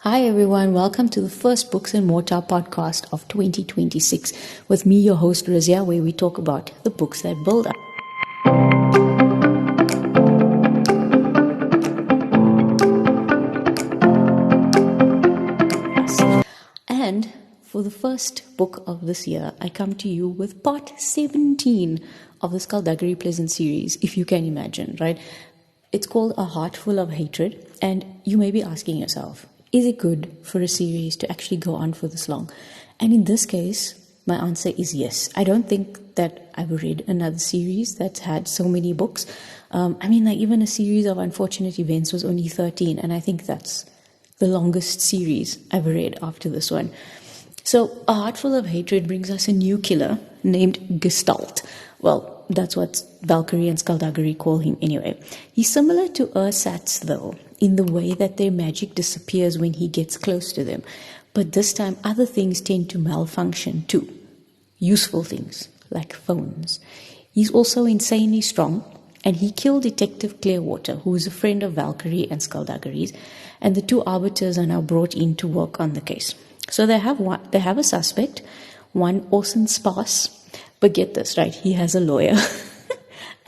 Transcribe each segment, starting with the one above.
Hi everyone, welcome to the first Books and Mortar podcast of 2026 with me, your host Razia, where we talk about the books that build us. And for the first book of this year, I come to you with part 17 of the Skullduggery Pleasant series, if you can imagine, right? It's called A Heart Full of Hatred, and you may be asking yourself, is it good for a series to actually go on for this long? And in this case, my answer is yes. I don't think that I've read another series that's had so many books. Even a series of unfortunate events was only 13, and I think that's the longest series I've read after this one. So, A Heart Full of Hatred brings us a new killer named Gestalt. Well, that's what Valkyrie and Skullduggery call him anyway. He's similar to Ursat's though, in the way that their magic disappears when he gets close to them. But this time, other things tend to malfunction too. Useful things, like phones. He's also insanely strong, and he killed Detective Clearwater, who is a friend of Valkyrie and Skullduggery's, and the two arbiters are now brought in to work on the case. So they have a suspect, one Orson Sparse, but get this, right, he has a lawyer.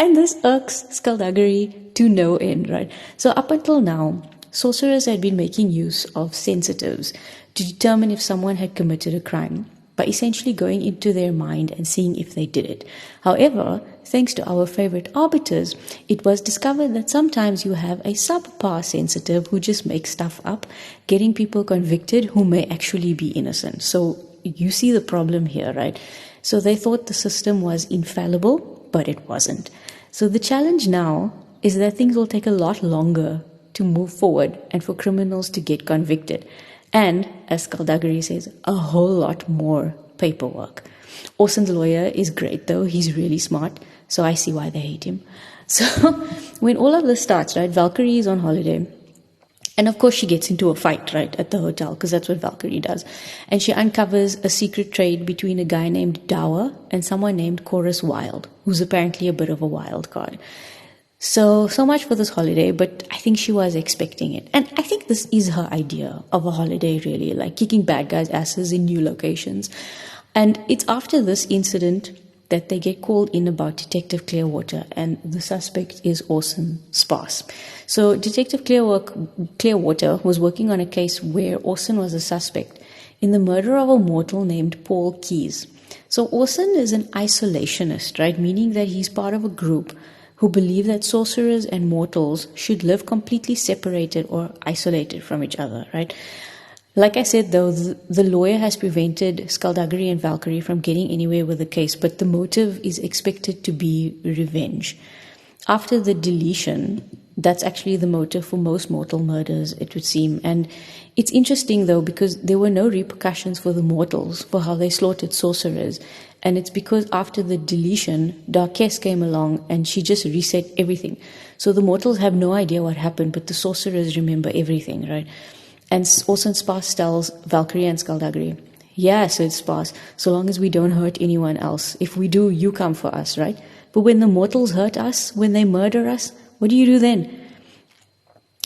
And this irks Skullduggery to no end, right? So up until now, sorcerers had been making use of sensitives to determine if someone had committed a crime by essentially going into their mind and seeing if they did it. However, thanks to our favorite arbiters, it was discovered that sometimes you have a subpar sensitive who just makes stuff up, getting people convicted who may actually be innocent. So you see the problem here, right? So they thought the system was infallible, but it wasn't. So the challenge now is that things will take a lot longer to move forward and for criminals to get convicted. And, as Skullduggery says, a whole lot more paperwork. Orson's lawyer is great though, he's really smart, so I see why they hate him. So, when all of this starts, right, Valkyrie is on holiday. And of course she gets into a fight, right, at the hotel, because that's what Valkyrie does. And she uncovers a secret trade between a guy named Dower and someone named Chorus Wild, who's apparently a bit of a wild card. So much for this holiday, but I think she was expecting it. And I think this is her idea of a holiday, really, like kicking bad guys' asses in new locations. And it's after this incident that they get called in about Detective Clearwater, and the suspect is Orson Sparse. So Detective Clearwater was working on a case where Orson was a suspect in the murder of a mortal named Paul Keyes. So Orson is an isolationist, right? Meaning that he's part of a group who believe that sorcerers and mortals should live completely separated or isolated from each other, right? Like I said, though, the lawyer has prevented Skullduggery and Valkyrie from getting anywhere with the case, but the motive is expected to be revenge. After the deletion, that's actually the motive for most mortal murders, it would seem. And it's interesting, though, because there were no repercussions for the mortals for how they slaughtered sorcerers. And it's because after the deletion, Darkess came along and she just reset everything. So the mortals have no idea what happened, but the sorcerers remember everything, right? And Orson Sparse tells Valkyrie and Skullduggery, yeah, said Sparse, so long as we don't hurt anyone else. If we do, you come for us, right? But when the mortals hurt us, when they murder us, what do you do then?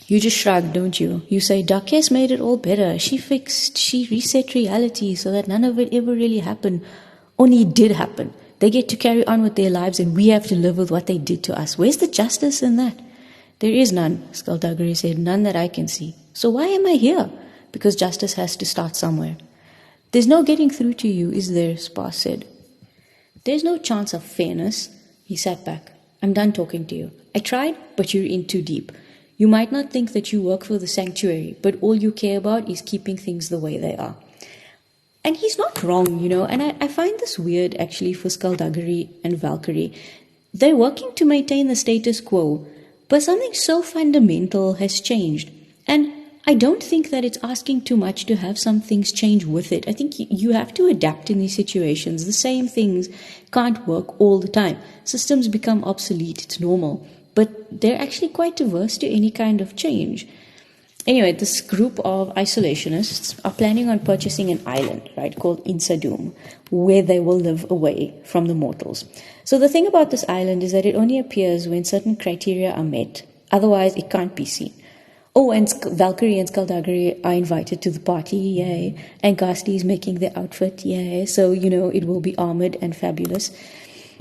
You just shrug, don't you? You say, Darkess made it all better. She reset reality so that none of it ever really happened. Only it did happen. They get to carry on with their lives and we have to live with what they did to us. Where's the justice in that? There is none, Skullduggery said, none that I can see. So why am I here? Because justice has to start somewhere. There's no getting through to you, is there? Sparse said. There's no chance of fairness. He sat back. I'm done talking to you. I tried, but you're in too deep. You might not think that you work for the sanctuary, but all you care about is keeping things the way they are. And he's not wrong, and I find this weird, actually, for Skullduggery and Valkyrie. They're working to maintain the status quo, but something so fundamental has changed. And I don't think that it's asking too much to have some things change with it. I think you have to adapt in these situations. The same things can't work all the time. Systems become obsolete, it's normal. But they're actually quite averse to any kind of change. Anyway, this group of isolationists are planning on purchasing an island, right, called Insadoom, where they will live away from the mortals. So the thing about this island is that it only appears when certain criteria are met. Otherwise, it can't be seen. Oh, and Valkyrie and Skullduggery are invited to the party, yay. And Ghastly is making their outfit, yay. So, it will be armored and fabulous.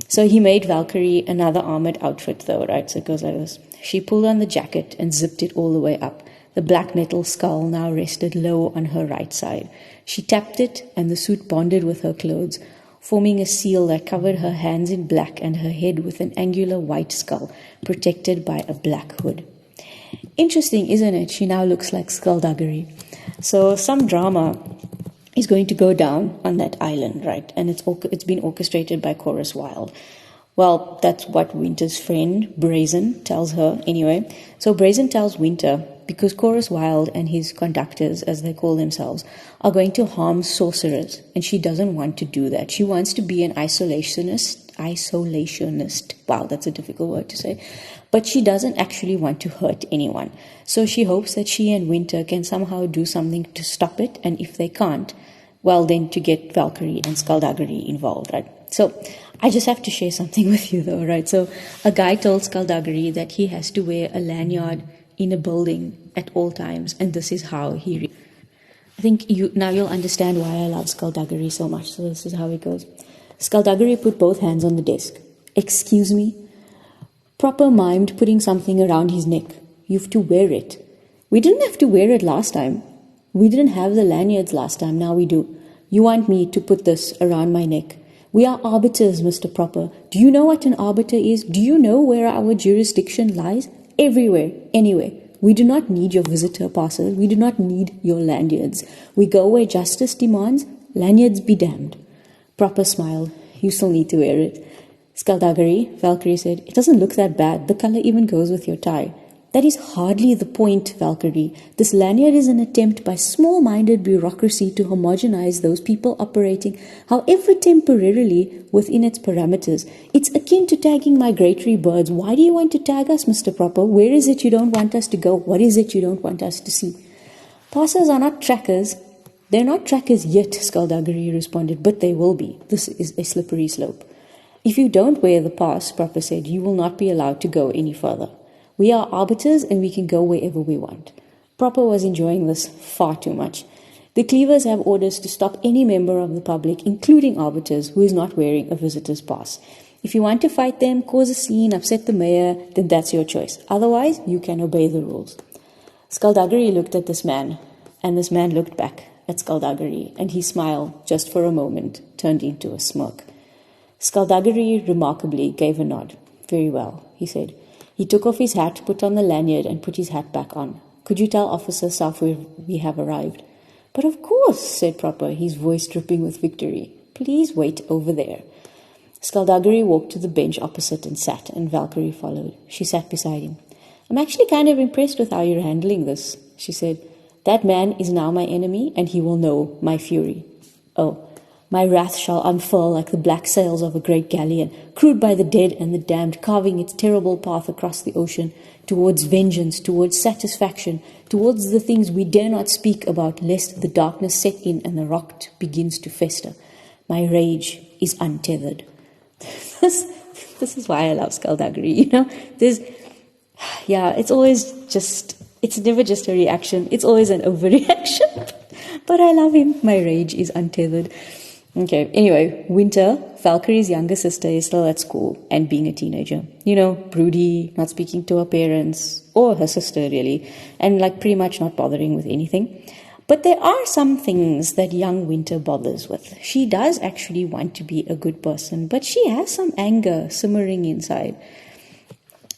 So he made Valkyrie another armored outfit, though, right? So it goes like this. She pulled on the jacket and zipped it all the way up. The black metal skull now rested low on her right side. She tapped it, and the suit bonded with her clothes, forming a seal that covered her hands in black and her head with an angular white skull, protected by a black hood. Interesting, isn't it? She now looks like Skullduggery. So some drama is going to go down on that island, right? And it's been orchestrated by Chorus Wild. Well, that's what Winter's friend, Brazen, tells her anyway. So Brazen tells Winter, because Chorus Wild and his conductors, as they call themselves, are going to harm sorcerers, and she doesn't want to do that. She wants to be an isolationist. Wow, that's a difficult word to say. But she doesn't actually want to hurt anyone. So she hopes that she and Winter can somehow do something to stop it, and if they can't, well, then to get Valkyrie and Skullduggery involved, right? So I just have to share something with you, though, right? So a guy told Skullduggery that he has to wear a lanyard in a building at all times, and this is how I think now you'll understand why I love Skullduggery so much. So this is how it goes. Skullduggery put both hands on the desk. Excuse me? Proper mimed putting something around his neck. You have to wear it. We didn't have to wear it last time. We didn't have the lanyards last time, now we do. You want me to put this around my neck. We are arbiters, Mr. Proper. Do you know what an arbiter is? Do you know where our jurisdiction lies? Everywhere, anywhere. We do not need your visitor passes. We do not need your lanyards. We go where justice demands. Lanyards be damned. Proper smiled. You still need to wear it. Skullduggery, Valkyrie said, it doesn't look that bad. The color even goes with your tie. That is hardly the point, Valkyrie. This lanyard is an attempt by small-minded bureaucracy to homogenize those people operating, however temporarily, within its parameters. It's akin to tagging migratory birds. Why do you want to tag us, Mr. Proper? Where is it you don't want us to go? What is it you don't want us to see? Passers are not trackers. They're not trackers yet, Skullduggery responded, but they will be. This is a slippery slope. If you don't wear the pass, Proper said, you will not be allowed to go any further. We are arbiters and we can go wherever we want. Proper was enjoying this far too much. The Cleavers have orders to stop any member of the public, including arbiters, who is not wearing a visitor's pass. If you want to fight them, cause a scene, upset the mayor, then that's your choice. Otherwise, you can obey the rules. Skullduggery looked at this man, and this man looked back at Skullduggery, and his smile, just for a moment, turned into a smirk. Skullduggery remarkably gave a nod. Very well, he said. He took off his hat, put on the lanyard, and put his hat back on. Could you tell Officer South we have arrived? But of course, said Proper, his voice dripping with victory. Please wait over there. Skullduggery walked to the bench opposite and sat, and Valkyrie followed. She sat beside him. I'm actually kind of impressed with how you're handling this, she said. That man is now my enemy, and he will know my fury. Oh, my wrath shall unfurl like the black sails of a great galleon, crewed by the dead and the damned, carving its terrible path across the ocean, towards vengeance, towards satisfaction, towards the things we dare not speak about, lest the darkness set in and the rot begins to fester. My rage is untethered. This is why I love Skullduggery, it's always just, it's never just a reaction, it's always an overreaction. But I love him. My rage is untethered. Okay, anyway, Winter, Valkyrie's younger sister, is still at school and being a teenager. Broody, not speaking to her parents, or her sister really, and pretty much not bothering with anything. But there are some things that young Winter bothers with. She does actually want to be a good person, but she has some anger simmering inside.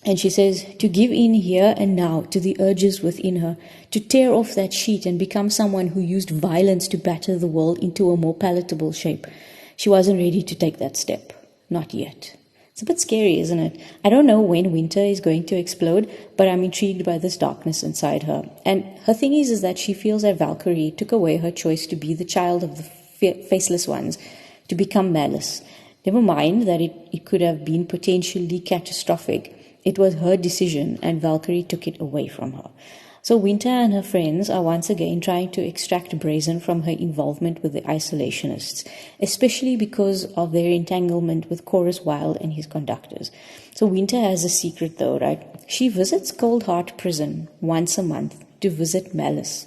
And she says, to give in here and now to the urges within her, to tear off that sheet and become someone who used violence to batter the world into a more palatable shape. She wasn't ready to take that step. Not yet. It's a bit scary, isn't it? I don't know when Winter is going to explode, but I'm intrigued by this darkness inside her. And her thing is that she feels that Valkyrie took away her choice to be the child of the faceless ones, to become Malice. Never mind that it could have been potentially catastrophic. It was her decision, and Valkyrie took it away from her. So Winter and her friends are once again trying to extract Brazen from her involvement with the isolationists, especially because of their entanglement with Chorus Wild and his conductors. So Winter has a secret though, right? She visits Cold Heart Prison once a month to visit Malice.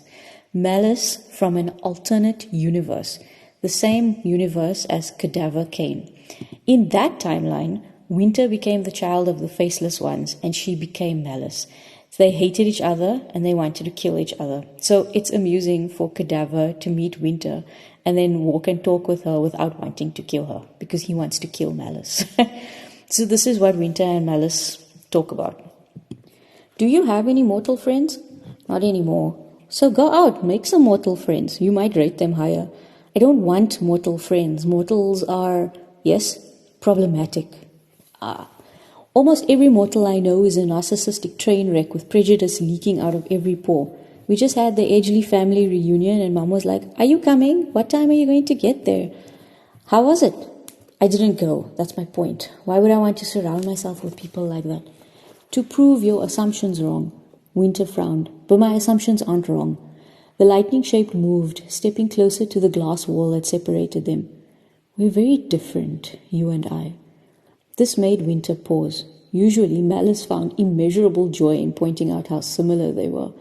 Malice from an alternate universe, the same universe as Cadaver came. In that timeline, Winter became the child of the Faceless Ones, and she became Malice. They hated each other, and they wanted to kill each other. So it's amusing for Cadaver to meet Winter and then walk and talk with her without wanting to kill her, because he wants to kill Malice. So this is what Winter and Malice talk about. Do you have any mortal friends? Not anymore. So go out, make some mortal friends. You might rate them higher. I don't want mortal friends. Mortals are, yes, problematic. Almost every mortal I know is a narcissistic train wreck with prejudice leaking out of every pore. We just had the Edgley family reunion and Mom was like, "Are you coming? What time are you going to get there?" How was it? I didn't go. That's my point. Why would I want to surround myself with people like that? To prove your assumptions wrong. Winter frowned, but my assumptions aren't wrong. The lightning shape moved, stepping closer to the glass wall that separated them. We're very different, you and I. This made Winter pause. Usually, Malice found immeasurable joy in pointing out how similar they were.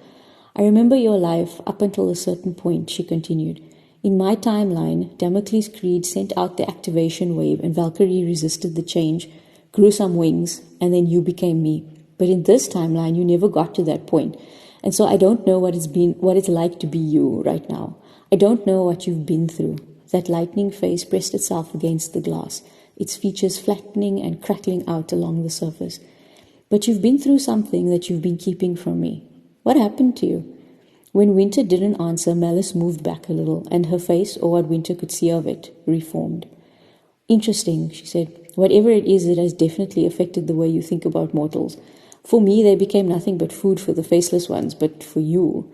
I remember your life up until a certain point, she continued. In my timeline, Damocles' Creed sent out the activation wave and Valkyrie resisted the change, grew some wings, and then you became me. But in this timeline, you never got to that point. And so I don't know what it's like to be you right now. I don't know what you've been through. That lightning face pressed itself against the glass, its features flattening and crackling out along the surface. But you've been through something that you've been keeping from me. What happened to you? When Winter didn't answer, Malice moved back a little, and her face, or what Winter could see of it, reformed. Interesting, she said. Whatever it is, it has definitely affected the way you think about mortals. For me, they became nothing but food for the Faceless Ones, but for you...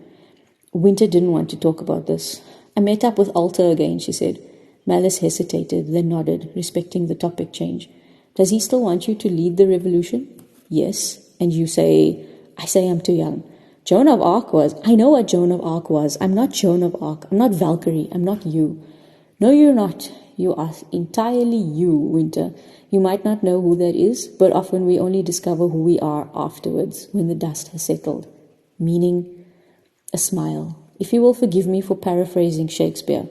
Winter didn't want to talk about this. I met up with Alter again, she said. Malice hesitated, then nodded, respecting the topic change. Does he still want you to lead the revolution? Yes. And you say... I say I'm too young. Joan of Arc was. I know what Joan of Arc was. I'm not Joan of Arc. I'm not Valkyrie. I'm not you. No, you're not. You are entirely you, Winter. You might not know who that is, but often we only discover who we are afterwards, when the dust has settled. Meaning, a smile. If you will forgive me for paraphrasing Shakespeare,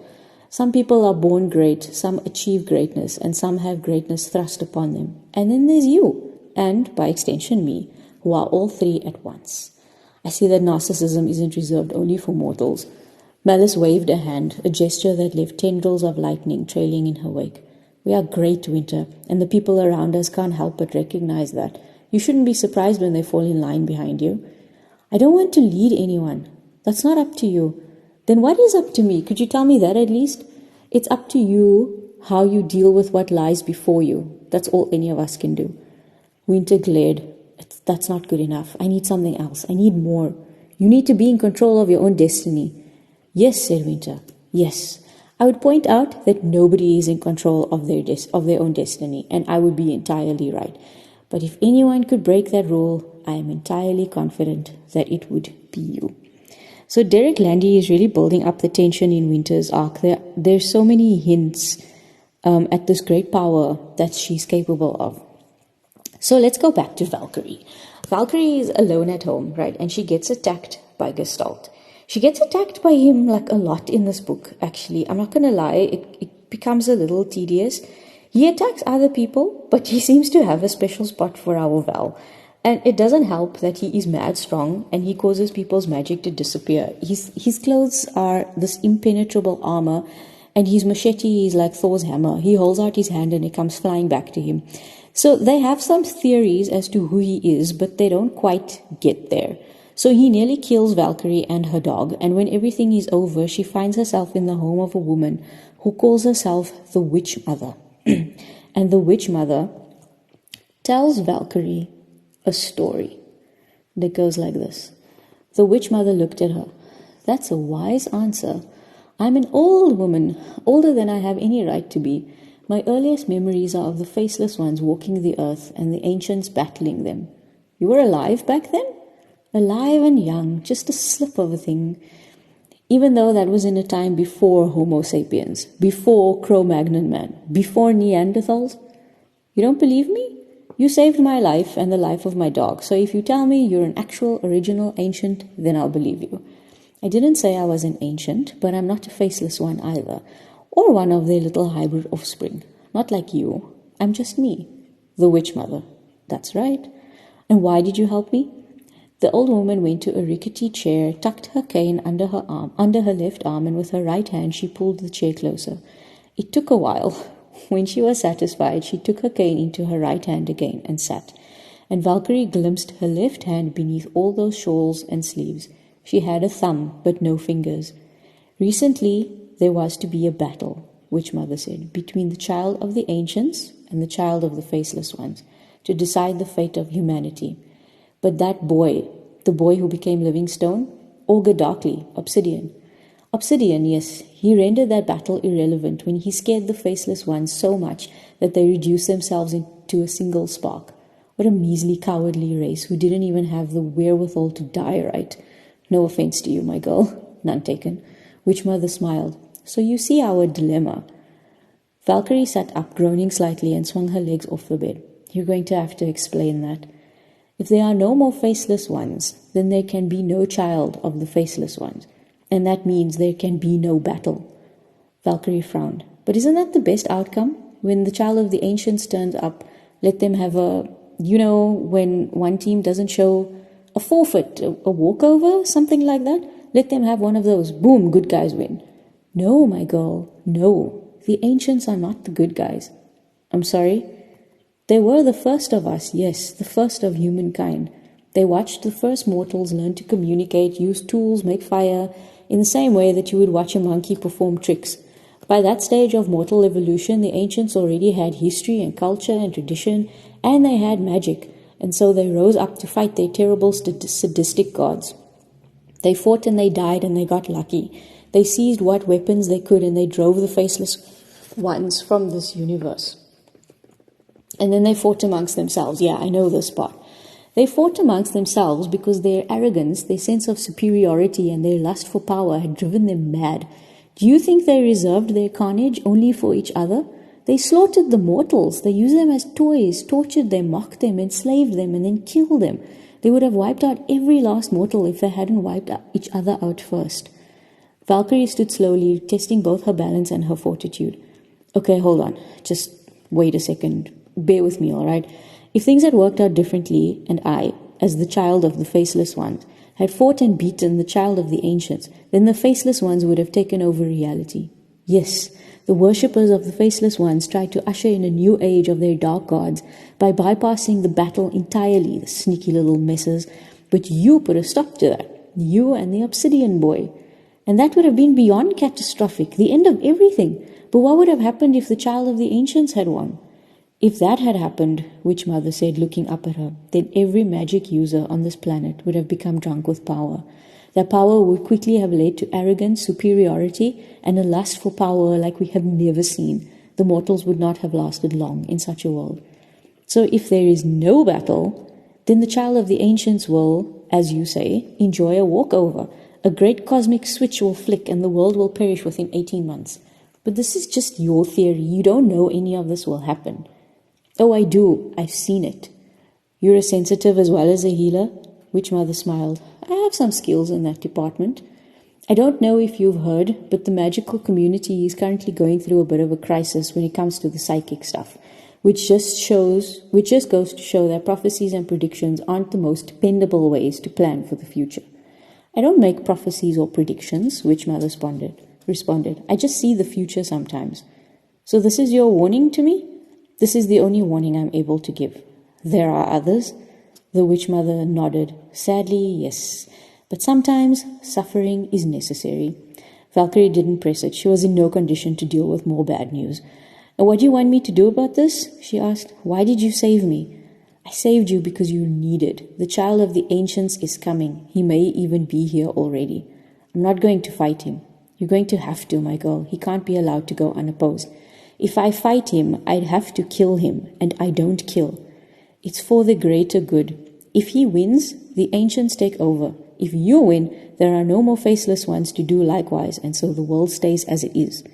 some people are born great, some achieve greatness, and some have greatness thrust upon them. And then there's you, and, by extension, me, who are all three at once. I see that narcissism isn't reserved only for mortals. Malice waved a hand, a gesture that left tendrils of lightning trailing in her wake. We are great, Winter, and the people around us can't help but recognize that. You shouldn't be surprised when they fall in line behind you. I don't want to lead anyone. That's not up to you. Then what is up to me? Could you tell me that at least? It's up to you how you deal with what lies before you. That's all any of us can do. Winter glared. That's not good enough. I need something else. I need more. You need to be in control of your own destiny. Yes, said Winter. Yes. I would point out that nobody is in control of their own destiny, and I would be entirely right. But if anyone could break that rule, I am entirely confident that it would be you. So Derek Landy is really building up the tension in Winter's arc. There's so many hints at this great power that she's capable of. So let's go back to Valkyrie. Valkyrie is alone at home, right? And she gets attacked by Gestalt. She gets attacked by him like a lot in this book, actually. I'm not going to lie, it becomes a little tedious. He attacks other people, but he seems to have a special spot for our Val. And it doesn't help that he is mad strong and he causes people's magic to disappear. His clothes are this impenetrable armor, and his machete is like Thor's hammer. He holds out his hand and it comes flying back to him. So they have some theories as to who he is, but they don't quite get there. So he nearly kills Valkyrie and her dog, and when everything is over, she finds herself in the home of a woman who calls herself the Witch Mother. And the Witch Mother tells Valkyrie a story that goes like this. The Witch Mother looked at her. That's a wise answer. I'm an old woman, older than I have any right to be. My earliest memories are of the Faceless Ones walking the earth and the ancients battling them. You were alive back then? Alive and young, just a slip of a thing. Even though that was in a time before Homo sapiens, before Cro-Magnon man, before Neanderthals. You don't believe me? You saved my life and the life of my dog, so if you tell me you're an actual, original ancient, then I'll believe you. I didn't say I was an ancient, but I'm not a faceless one either, or one of their little hybrid offspring. Not like you. I'm just me, the witch mother. That's right. And why did you help me? The old woman went to a rickety chair, tucked her cane under her left arm, and with her right hand she pulled the chair closer. It took a while. When she was satisfied, she took her cane into her right hand again and sat. And Valkyrie glimpsed her left hand beneath all those shawls and sleeves. She had a thumb, but no fingers. Recently, there was to be a battle, Witch Mother said, between the child of the ancients and the child of the faceless ones, to decide the fate of humanity. But that boy, the boy who became living stone, augured darkly, obsidian. Obsidian, yes, he rendered that battle irrelevant when he scared the faceless ones so much that they reduced themselves into a single spark. What a measly, cowardly race who didn't even have the wherewithal to die right. No offense to you, my girl. None taken. Witch Mother smiled. So you see our dilemma. Valkyrie sat up, groaning slightly, and swung her legs off the bed. You're going to have to explain that. If there are no more faceless ones, then there can be no child of the faceless ones. And that means there can be no battle. Valkyrie frowned. But isn't that the best outcome? When the child of the ancients turns up, let them have when one team doesn't show a forfeit, a walkover, something like that, let them have one of those. Boom, good guys win. No, my girl, no. The ancients are not the good guys. I'm sorry. They were the first of us, yes, the first of humankind. They watched the first mortals learn to communicate, use tools, make fire, in the same way that you would watch a monkey perform tricks. By that stage of mortal evolution, the ancients already had history and culture and tradition, and they had magic, and so they rose up to fight their terrible sadistic gods. They fought and they died and they got lucky. They seized what weapons they could and they drove the faceless ones from this universe. And then they fought amongst themselves. Yeah, I know this part. They fought amongst themselves because their arrogance, their sense of superiority, and their lust for power had driven them mad. Do you think they reserved their carnage only for each other? They slaughtered the mortals. They used them as toys, tortured them, mocked them, enslaved them, and then killed them. They would have wiped out every last mortal if they hadn't wiped each other out first. Valkyrie stood slowly, testing both her balance and her fortitude. Okay, hold on. Just wait a second. Bear with me, all right? If things had worked out differently, and I, as the child of the faceless ones, had fought and beaten the child of the ancients, then the faceless ones would have taken over reality. Yes, the worshippers of the faceless ones tried to usher in a new age of their dark gods by bypassing the battle entirely, the sneaky little messes. But you put a stop to that. You and the obsidian boy. And that would have been beyond catastrophic, the end of everything. But what would have happened if the child of the ancients had won? If that had happened, Witch Mother said, looking up at her, then every magic user on this planet would have become drunk with power. That power would quickly have led to arrogance, superiority, and a lust for power like we have never seen. The mortals would not have lasted long in such a world. So if there is no battle, then the child of the ancients will, as you say, enjoy a walkover. A great cosmic switch will flick and the world will perish within 18 months. But this is just your theory. You don't know any of this will happen. Oh, I do. I've seen it. You're a sensitive as well as a healer? Witch Mother smiled. I have some skills in that department. I don't know if you've heard, but the magical community is currently going through a bit of a crisis when it comes to the psychic stuff, which just goes to show that prophecies and predictions aren't the most dependable ways to plan for the future. I don't make prophecies or predictions, Witch Mother responded. I just see the future sometimes. So this is your warning to me? This is the only warning I'm able to give. There are others. The Witch Mother nodded. Sadly, yes. But sometimes suffering is necessary. Valkyrie didn't press it. She was in no condition to deal with more bad news. And what do you want me to do about this? She asked. Why did you save me? I saved you because you needed. The child of the ancients is coming. He may even be here already. I'm not going to fight him. You're going to have to, my girl. He can't be allowed to go unopposed. If I fight him, I'd have to kill him, and I don't kill. It's for the greater good. If he wins, the ancients take over. If you win, there are no more faceless ones to do likewise, and so the world stays as it is.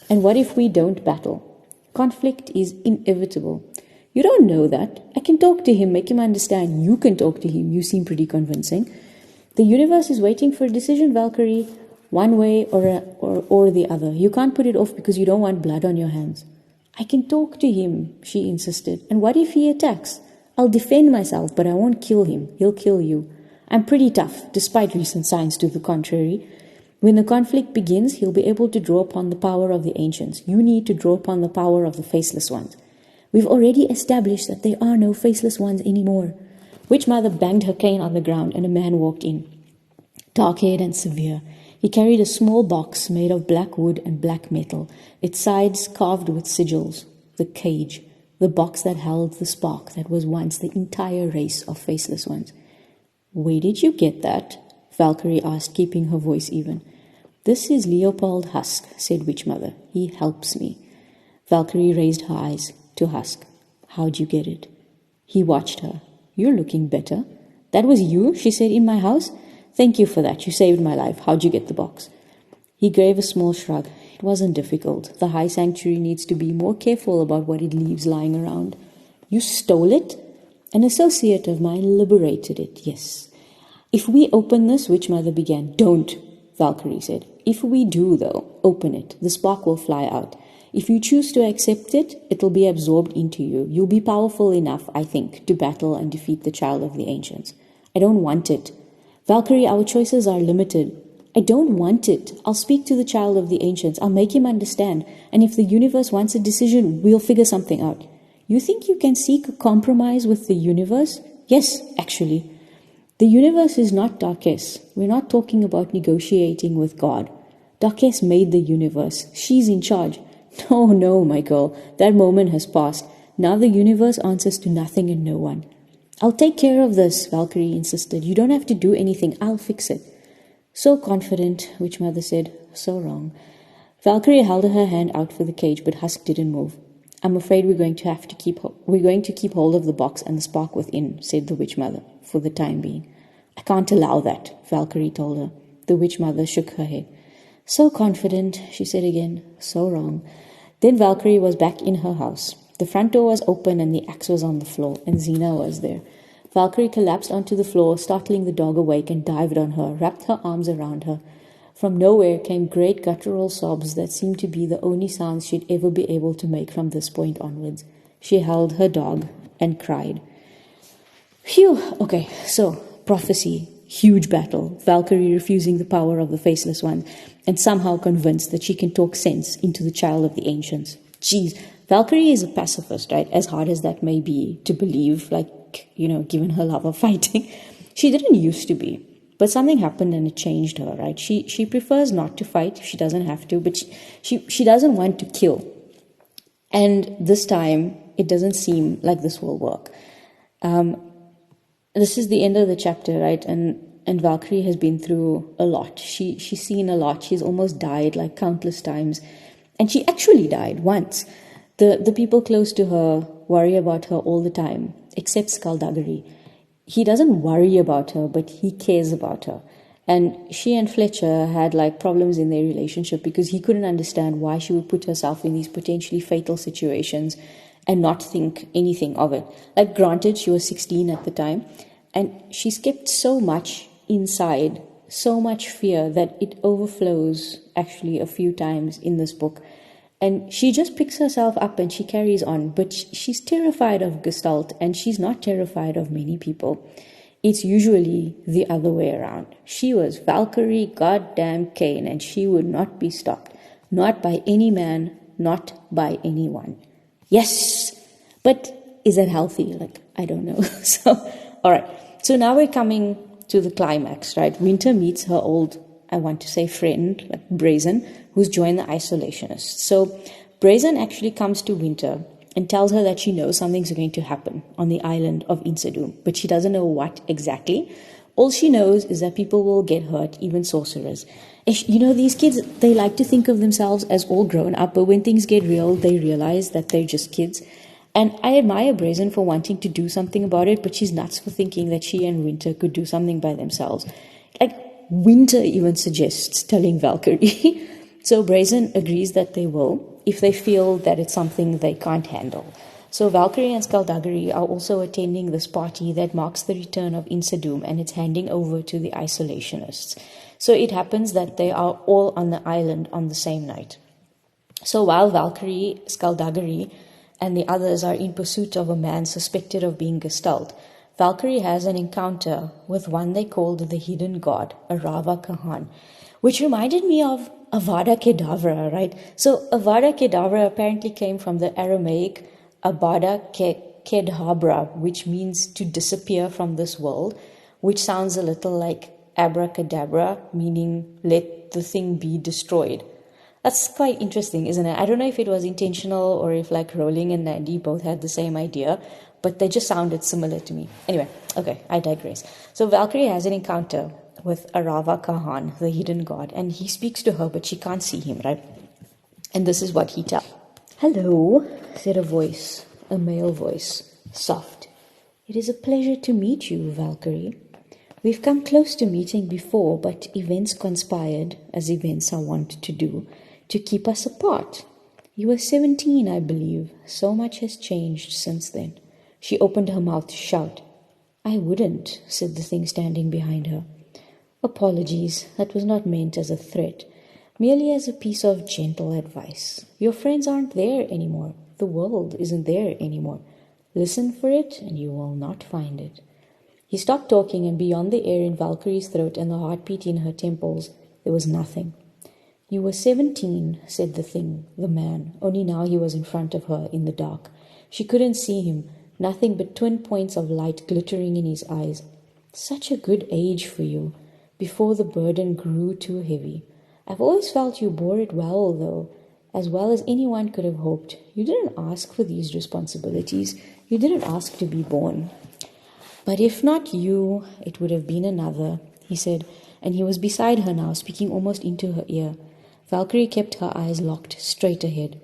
And what if we don't battle? Conflict is inevitable. You don't know that. I can talk to him, make him understand. You can talk to him. You seem pretty convincing. The universe is waiting for a decision, Valkyrie, one way or the other. You can't put it off because you don't want blood on your hands. I can talk to him, she insisted. And what if he attacks? I'll defend myself, but I won't kill him. He'll kill you. I'm pretty tough, despite recent signs to the contrary. When the conflict begins, he'll be able to draw upon the power of the ancients. You need to draw upon the power of the faceless ones. We've already established that there are no faceless ones anymore. Witch Mother banged her cane on the ground and a man walked in. Dark-haired and severe. He carried a small box made of black wood and black metal, its sides carved with sigils. The cage, the box that held the spark that was once the entire race of faceless ones. Where did you get that? Valkyrie asked, keeping her voice even. This is Leopold Husk, said Witch Mother. He helps me. Valkyrie raised her eyes to Husk. How'd you get it? He watched her. You're looking better. That was you, she said, in my house? Thank you for that. You saved my life. How'd you get the box? He gave a small shrug. It wasn't difficult. The High Sanctuary needs to be more careful about what it leaves lying around. You stole it? An associate of mine liberated it, yes. If we open this, Witch Mother began. Don't, Valkyrie said. If we do, though, open it. The spark will fly out. If you choose to accept it, it'll be absorbed into you. You'll be powerful enough, I think, to battle and defeat the child of the ancients. I don't want it. Valkyrie, our choices are limited. I don't want it. I'll speak to the child of the ancients. I'll make him understand. And if the universe wants a decision, we'll figure something out. You think you can seek a compromise with the universe? Yes, actually. The universe is not Darkess. We're not talking about negotiating with God. Darkess made the universe. She's in charge. No, my girl. That moment has passed. Now the universe answers to nothing and no one. I'll take care of this, Valkyrie insisted. You don't have to do anything. I'll fix it. So confident, Witch Mother said. So wrong. Valkyrie held her hand out for the cage, but Husk didn't move. I'm afraid we're going to keep hold of the box and the spark within, said the Witch Mother, for the time being. I can't allow that, Valkyrie told her. The Witch Mother shook her head. So confident, she said again. So wrong. Then Valkyrie was back in her house. The front door was open and the axe was on the floor, and Xena was there. Valkyrie collapsed onto the floor, startling the dog awake, and dived on her, wrapped her arms around her. From nowhere came great guttural sobs that seemed to be the only sounds she'd ever be able to make from this point onwards. She held her dog and cried. Phew! Okay, so, prophecy. Huge battle. Valkyrie refusing the power of the Faceless One, and somehow convinced that she can talk sense into the child of the ancients. Jeez, Valkyrie is a pacifist, right? As hard as that may be to believe, given her love of fighting. She didn't used to be. But something happened and it changed her, right? She prefers not to fight if she doesn't have to, but she doesn't want to kill. And this time, it doesn't seem like this will work. This is the end of the chapter, right? And Valkyrie has been through a lot. She's seen a lot. She's almost died like countless times. And she actually died once. The people close to her worry about her all the time, except Skullduggery. He doesn't worry about her, but he cares about her. And she and Fletcher had problems in their relationship because he couldn't understand why she would put herself in these potentially fatal situations and not think anything of it. Granted, she was 16 at the time, and she's kept so much inside, so much fear that it overflows actually a few times in this book. And she just picks herself up and she carries on. But she's terrified of Gestalt, and she's not terrified of many people. It's usually the other way around. She was Valkyrie goddamn Kane, and she would not be stopped. Not by any man, not by anyone. Yes! But is that healthy? I don't know. Alright. So now we're coming to the climax, right? Winter meets her old, I want to say friend, Brazen, who's joined the isolationists. So Brazen actually comes to Winter and tells her that she knows something's going to happen on the island of Insadoom, but she doesn't know what exactly. All she knows is that people will get hurt, even sorcerers. These kids, they like to think of themselves as all grown up, but when things get real, they realize that they're just kids. And I admire Brazen for wanting to do something about it, but she's nuts for thinking that she and Winter could do something by themselves. Winter even suggests telling Valkyrie. So Brazen agrees that they will, if they feel that it's something they can't handle. So Valkyrie and Skullduggery are also attending this party that marks the return of Insadoom, and it's handing over to the isolationists. So it happens that they are all on the island on the same night. So while Valkyrie, Skullduggery, and the others are in pursuit of a man suspected of being Gestalt, Valkyrie has an encounter with one they called the hidden god, Arava Kahan, which reminded me of Avada Kedavra, right? So Avada Kedavra apparently came from the Aramaic Abada Kedhabra, which means to disappear from this world, which sounds a little like abracadabra, meaning let the thing be destroyed. That's quite interesting, isn't it? I don't know if it was intentional or if like Rowling and Landy both had the same idea, but they just sounded similar to me. Anyway, okay, I digress. So Valkyrie has an encounter with Arava Kahan, the hidden god, and he speaks to her, but she can't see him, right? And this is what he tells. "Hello," said a voice, a male voice, soft. "It is a pleasure to meet you, Valkyrie. We've come close to meeting before, but events conspired, as events are wont to do, to keep us apart. You were 17, I believe. So much has changed since then." She opened her mouth to shout. "I wouldn't," said the thing standing behind her. "Apologies, that was not meant as a threat, merely as a piece of gentle advice. Your friends aren't there anymore. The world isn't there anymore. Listen for it, and you will not find it." He stopped talking, and beyond the air in Valkyrie's throat and the heartbeat in her temples, there was nothing. "You were 17, said the thing, the man, only now he was in front of her in the dark. She couldn't see him, nothing but twin points of light glittering in his eyes. "Such a good age for you, before the burden grew too heavy. I've always felt you bore it well, as well as anyone could have hoped. You didn't ask for these responsibilities. You didn't ask to be born. But if not you, it would have been another," he said, and he was beside her now, speaking almost into her ear. Valkyrie kept her eyes locked straight ahead.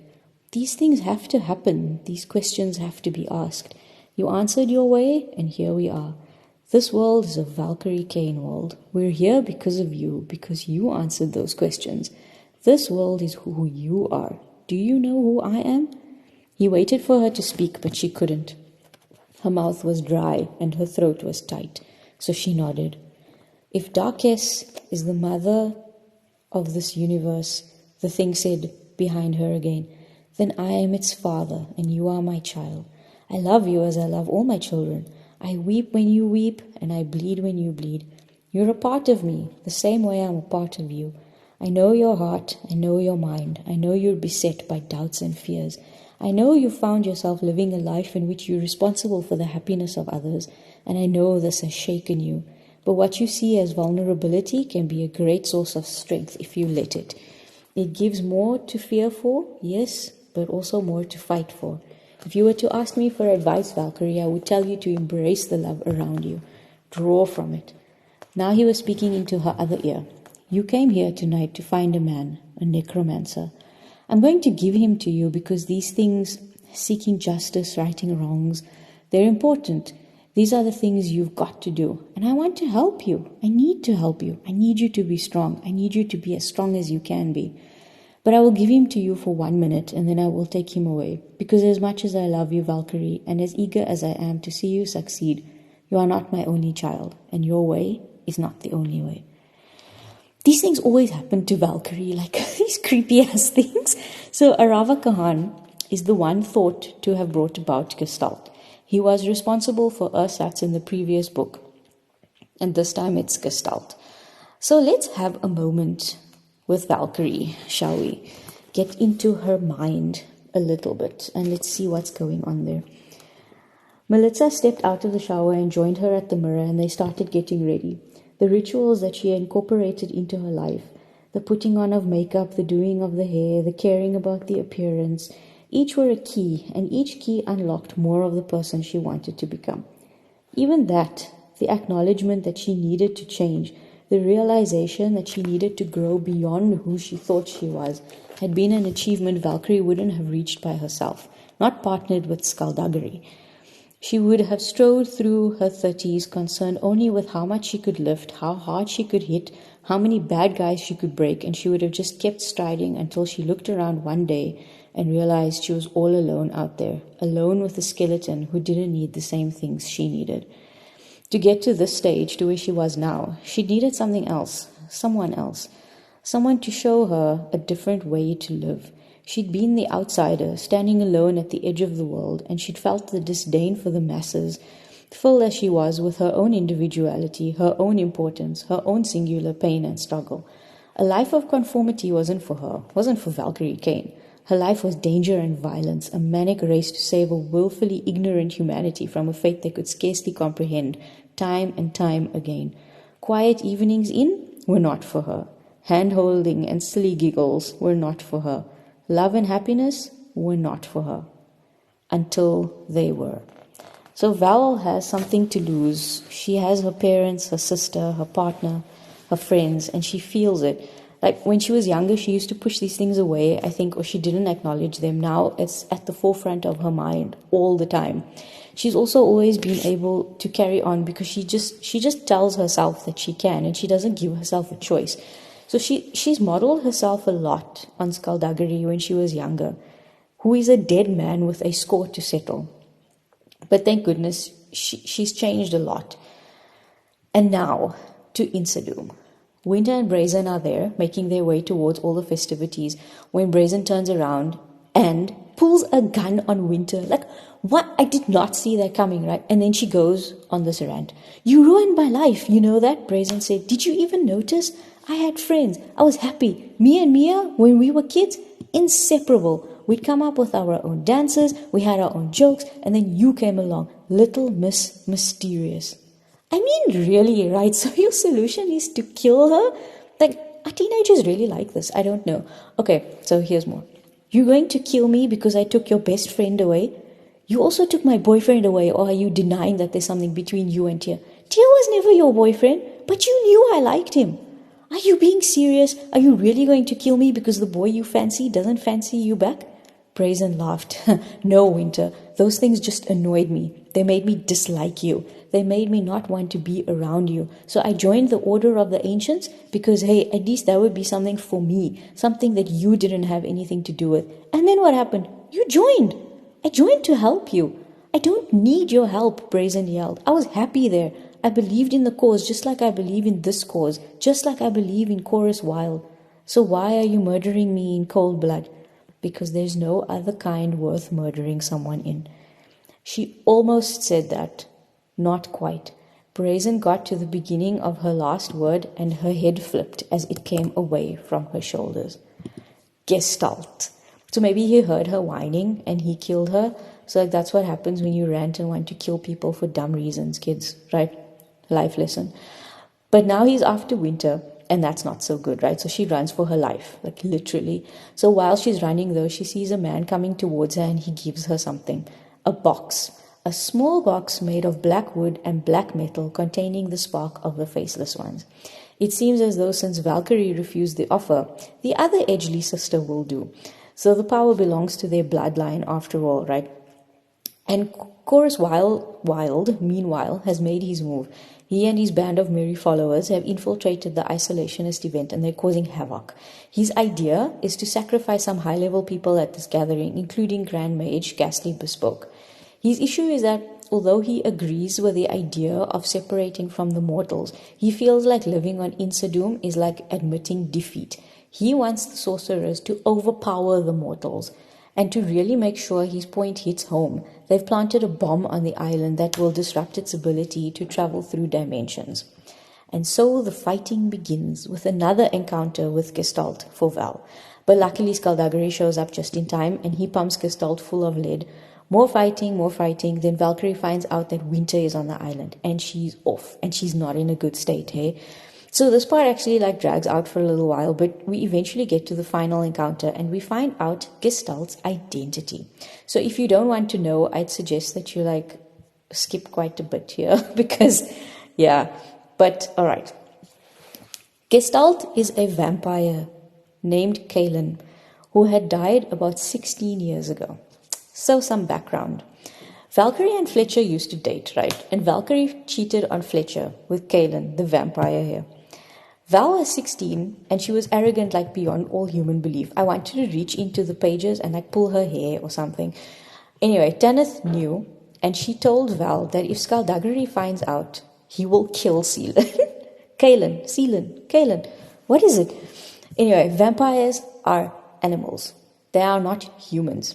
"These things have to happen. These questions have to be asked. You answered your way, and here we are. This world is a Valkyrie Kane world. We're here because of you, because you answered those questions. This world is who you are. Do you know who I am?" He waited for her to speak, but she couldn't. Her mouth was dry and her throat was tight, so she nodded. "If Darkess is the mother of this universe," the thing said behind her again, "then I am its father, and you are my child. I love you as I love all my children. I weep when you weep, and I bleed when you bleed. You're a part of me, the same way I'm a part of you. I know your heart, I know your mind. I know you're beset by doubts and fears. I know you found yourself living a life in which you're responsible for the happiness of others, and I know this has shaken you. But what you see as vulnerability can be a great source of strength if you let it. It gives more to fear for, yes, but also more to fight for. If you were to ask me for advice, Valkyrie, I would tell you to embrace the love around you. Draw from it." Now he was speaking into her other ear. "You came here tonight to find a man, a necromancer. I'm going to give him to you because these things, seeking justice, righting wrongs, they're important. These are the things you've got to do. And I want to help you. I need to help you. I need you to be strong. I need you to be as strong as you can be. But I will give him to you for 1 minute, and then I will take him away. Because as much as I love you, Valkyrie, and as eager as I am to see you succeed, you are not my only child, and your way is not the only way." These things always happen to Valkyrie, like these creepy-ass things. So Arava Kahan is the one thought to have brought about Gestalt. He was responsible for ersatz in the previous book, and this time it's Gestalt. So let's have a moment with Valkyrie, shall we? Get into her mind a little bit, and let's see what's going on there. Melitza stepped out of the shower and joined her at the mirror, and they started getting ready. The rituals that she incorporated into her life, the putting on of makeup, the doing of the hair, the caring about the appearance, each were a key, and each key unlocked more of the person she wanted to become. Even that, the acknowledgement that she needed to change, the realization that she needed to grow beyond who she thought she was, had been an achievement Valkyrie wouldn't have reached by herself, not partnered with Skullduggery. She would have strode through her 30s concerned only with how much she could lift, how hard she could hit, how many bad guys she could break, and she would have just kept striding until she looked around one day and realized she was all alone out there, alone with a skeleton who didn't need the same things she needed. To get to this stage, to where she was now, she needed something else, someone to show her a different way to live. She'd been the outsider, standing alone at the edge of the world, and she'd felt the disdain for the masses, filled as she was with her own individuality, her own importance, her own singular pain and struggle. A life of conformity wasn't for her, wasn't for Valkyrie Kane. Her life was danger and violence, a manic race to save a willfully ignorant humanity from a fate they could scarcely comprehend, time and time again. Quiet evenings in were not for her. Hand-holding and silly giggles were not for her. Love and happiness were not for her. Until they were. So Val has something to lose. She has her parents, her sister, her partner, her friends, and she feels it. Like when she was younger, she used to push these things away, I think, or she didn't acknowledge them. Now it's at the forefront of her mind all the time. She's also always been able to carry on because she just tells herself that she can, and she doesn't give herself a choice. So she's modeled herself a lot on Skullduggery when she was younger, who is a dead man with a score to settle. But thank goodness she's changed a lot. And now to Insadoom. Winter and Brazen are there, making their way towards all the festivities, when Brazen turns around and pulls a gun on Winter. Like, what? I did not see that coming, right? And then she goes on this rant. You ruined my life, you know that? Brazen said. Did you even notice? I had friends. I was happy. Me and Mia, when we were kids, inseparable. We'd come up with our own dances, we had our own jokes, and then you came along. Little Miss Mysterious. I mean, really, right? So your solution is to kill her? Like, are teenagers really like this? I don't know. Okay, so here's more. You're going to kill me because I took your best friend away? You also took my boyfriend away, or are you denying that there's something between you and Tia? Tia was never your boyfriend, but you knew I liked him. Are you being serious? Are you really going to kill me because the boy you fancy doesn't fancy you back? Brazen laughed. No, Winter. Those things just annoyed me. They made me dislike you. They made me not want to be around you. So I joined the Order of the Ancients because, hey, at least that would be something for me. Something that you didn't have anything to do with. And then what happened? You joined. I joined to help you. I don't need your help, Brazen yelled. I was happy there. I believed in the cause just like I believe in this cause, just like I believe in Chorus Wild. So why are you murdering me in cold blood? Because there's no other kind worth murdering someone in. She almost said that. Not quite. Brazen got to the beginning of her last word and her head flipped as it came away from her shoulders. Gestalt. So maybe he heard her whining and he killed her. So that's what happens when you rant and want to kill people for dumb reasons, kids, right? Life lesson. But now he's after Winter, and that's not so good, right? So she runs for her life, like literally. So while she's running though, she sees a man coming towards her and he gives her something. A box. A small box made of black wood and black metal containing the spark of the Faceless Ones. It seems as though since Valkyrie refused the offer, the other Edgley sister will do. So the power belongs to their bloodline after all, right? And Chorus Wild, meanwhile, has made his move. He and his band of merry followers have infiltrated the isolationist event and they're causing havoc. His idea is to sacrifice some high-level people at this gathering, including Grand Mage Ghastly Bespoke. His issue is that although he agrees with the idea of separating from the mortals, he feels like living on Insadoom is like admitting defeat. He wants the sorcerers to overpower the mortals. And to really make sure his point hits home, they've planted a bomb on the island that will disrupt its ability to travel through dimensions. And so the fighting begins with another encounter with Gestalt for Val. But luckily Skullduggery shows up just in time and he pumps Gestalt full of lead. More fighting. Then Valkyrie finds out that Winter is on the island and she's off and she's not in a good state, hey? So this part actually drags out for a little while, but we eventually get to the final encounter and we find out Gestalt's identity. So if you don't want to know, I'd suggest that you skip quite a bit here because, yeah, but all right. Gestalt is a vampire named Kaelin who had died about 16 years ago. So some background. Valkyrie and Fletcher used to date, right? And Valkyrie cheated on Fletcher with Kaelin, the vampire here. Val was 16 and she was arrogant like beyond all human belief. I wanted to reach into the pages and like pull her hair or something. Anyway, Tanith knew and she told Val that if Skullduggery finds out, he will kill Kaelin. What is it? Anyway, vampires are animals. They are not humans.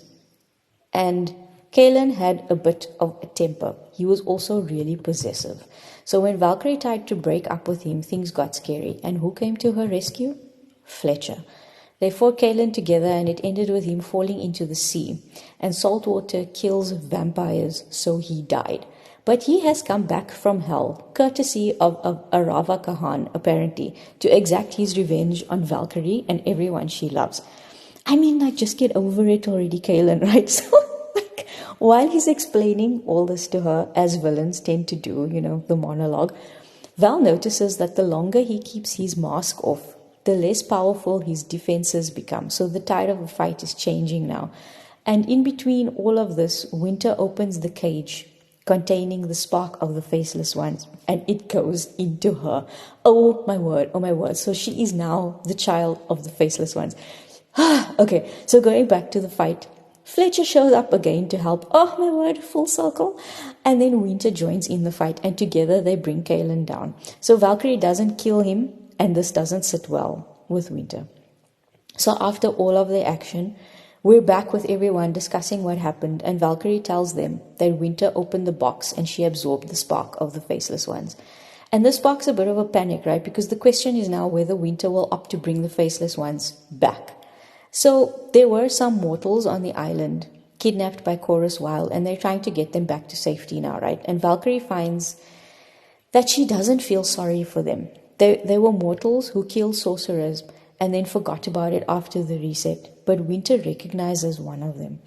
And Kaelin had a bit of a temper. He was also really possessive. So when Valkyrie tried to break up with him, things got scary. And who came to her rescue? Fletcher. They fought Kaelin together and it ended with him falling into the sea. And salt water kills vampires, so he died. But he has come back from hell, courtesy of Arava Kahan, apparently, to exact his revenge on Valkyrie and everyone she loves. I mean, like, just get over it already, Kaelin, right? So, like, while he's explaining all this to her, as villains tend to do, the monologue, Val notices that the longer he keeps his mask off, the less powerful his defenses become. So the tide of the fight is changing now. And in between all of this, Winter opens the cage containing the spark of the faceless ones, and it goes into her. Oh my word. So she is now the child of the faceless ones. Okay, so going back to the fight, Fletcher shows up again to help. Oh my word, full circle. And then Winter joins in the fight, and together they bring Kaelin down. So Valkyrie doesn't kill him, and this doesn't sit well with Winter. So after all of the action, we're back with everyone discussing what happened, and Valkyrie tells them that Winter opened the box and she absorbed the spark of the faceless ones. And this sparks a bit of a panic, right? Because the question is now whether Winter will opt to bring the faceless ones back. So there were some mortals on the island kidnapped by Chorus Wild, and they're trying to get them back to safety now, right? And Valkyrie finds that she doesn't feel sorry for them. They were mortals who killed sorcerers and then forgot about it after the reset. But Winter recognizes one of them,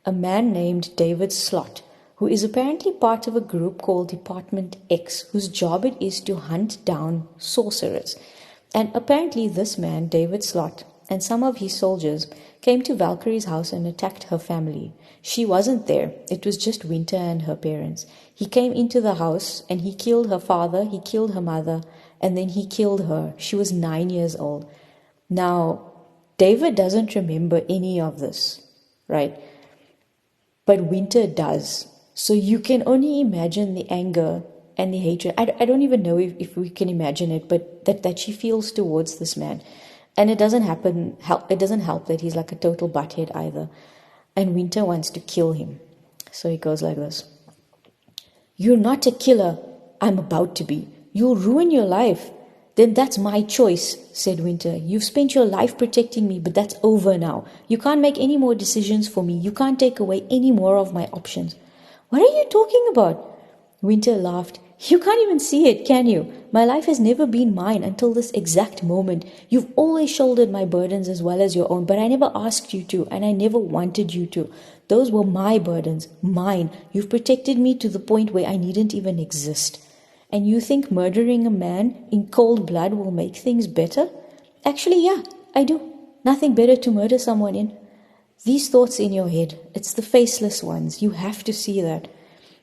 a man named David Slot, who is apparently part of a group called Department X, whose job it is to hunt down sorcerers. And apparently this man, David Slot, and some of his soldiers came to Valkyrie's house and attacked her family. She wasn't there. It was just Winter and her parents. He came into the house and he killed her father, he killed her mother, and then he killed her. She was 9 years old. Now, David doesn't remember any of this, right? But Winter does. So you can only imagine the anger and the hatred. I don't even know if we can imagine it, but that she feels towards this man. And it doesn't help that he's like a total butthead either. And Winter wants to kill him. So he goes like this. You're not a killer. I'm about to be. You'll ruin your life. Then that's my choice, said Winter. You've spent your life protecting me, but that's over now. You can't make any more decisions for me. You can't take away any more of my options. What are you talking about? Winter laughed. You can't even see it, can you? My life has never been mine until this exact moment. You've always shouldered my burdens as well as your own, but I never asked you to, and I never wanted you to. Those were my burdens, mine. You've protected me to the point where I needn't even exist. And you think murdering a man in cold blood will make things better? Actually, yeah, I do. Nothing better to murder someone in. These thoughts in your head, it's the faceless ones. You have to see that.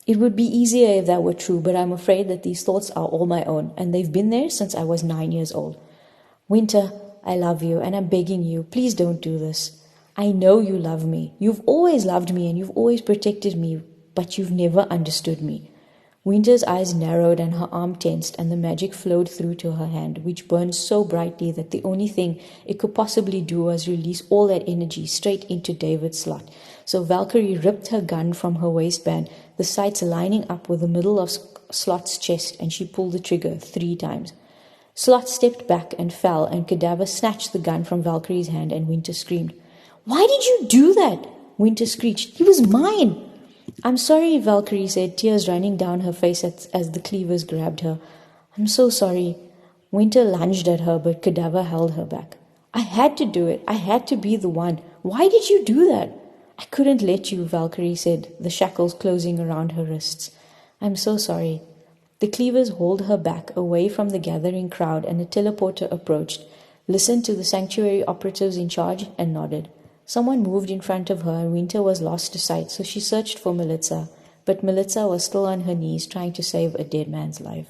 It would be easier if that were true, but I'm afraid that these thoughts are all my own, and they've been there since I was 9 years old. Winter, I love you, and I'm begging you, please don't do this. I know you love me. You've always loved me, and you've always protected me, but you've never understood me. Winter's eyes narrowed and her arm tensed, and the magic flowed through to her hand, which burned so brightly that the only thing it could possibly do was release all that energy straight into David's slot. So Valkyrie ripped her gun from her waistband, the sights lining up with the middle of Slot's chest, and she pulled the trigger 3 times. Slot stepped back and fell, and Cadaver snatched the gun from Valkyrie's hand, and Winter screamed. Why did you do that? Winter screeched. He was mine. I'm sorry, Valkyrie said, tears running down her face as the cleavers grabbed her. I'm so sorry. Winter lunged at her, but Cadaver held her back. I had to do it. I had to be the one. Why did you do that? I couldn't let you, Valkyrie said, the shackles closing around her wrists. I'm so sorry. The cleavers hauled her back, away from the gathering crowd, and a teleporter approached, listened to the sanctuary operatives in charge, and nodded. Someone moved in front of her, and Winter was lost to sight, so she searched for Melitza, but Melitza was still on her knees trying to save a dead man's life.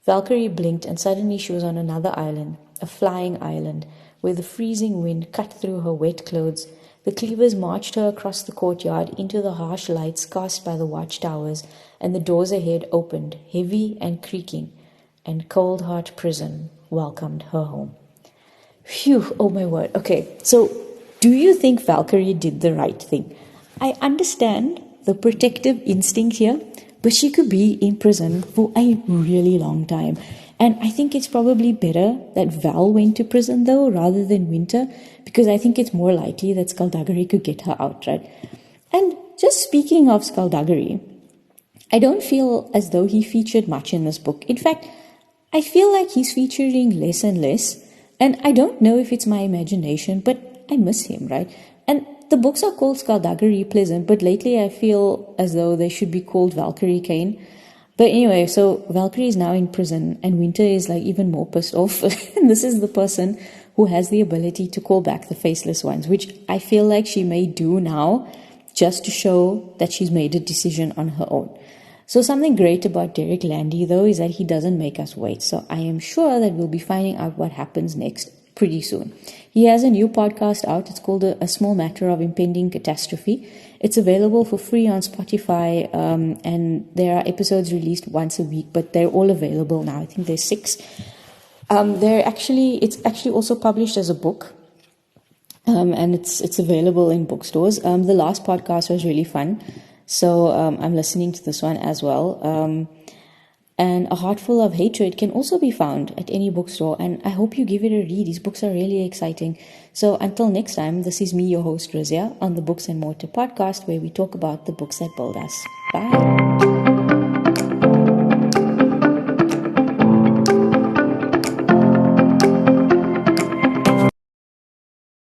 Valkyrie blinked and suddenly she was on another island, a flying island, where the freezing wind cut through her wet clothes. The cleavers marched her across the courtyard into the harsh lights cast by the watchtowers, and the doors ahead opened, heavy and creaking, and Cold Heart Prison welcomed her home. Phew, oh my word. Okay, so do you think Valkyrie did the right thing? I understand the protective instinct here, but she could be in prison for a really long time. And I think it's probably better that Val went to prison though, rather than Winter, because I think it's more likely that Skullduggery could get her out, right? And just speaking of Skullduggery, I don't feel as though he featured much in this book. In fact, I feel like he's featuring less and less, and I don't know if it's my imagination, but I miss him, right? And the books are called Skullduggery Pleasant, but lately I feel as though they should be called Valkyrie Kane. But anyway, so Valkyrie is now in prison, and Winter is like even more pissed off. And this is the person who has the ability to call back the faceless ones, which I feel like she may do now just to show that she's made a decision on her own. So something great about Derek Landy, though, is that he doesn't make us wait. So I am sure that we'll be finding out what happens next pretty soon. He has a new podcast out. It's called A Small Matter of Impending Catastrophe. It's available for free on Spotify, and there are episodes released once a week, but they're all available now. I think there's 6. It's actually also published as a book, and it's available in bookstores. The last podcast was really fun, so I'm listening to this one as well. And A Heart Full of Hatred can also be found at any bookstore, and I hope you give it a read. These books are really exciting. So until next time, this is me, your host, Razia, on the Books and Mortar podcast, where we talk about the books that build us. Bye.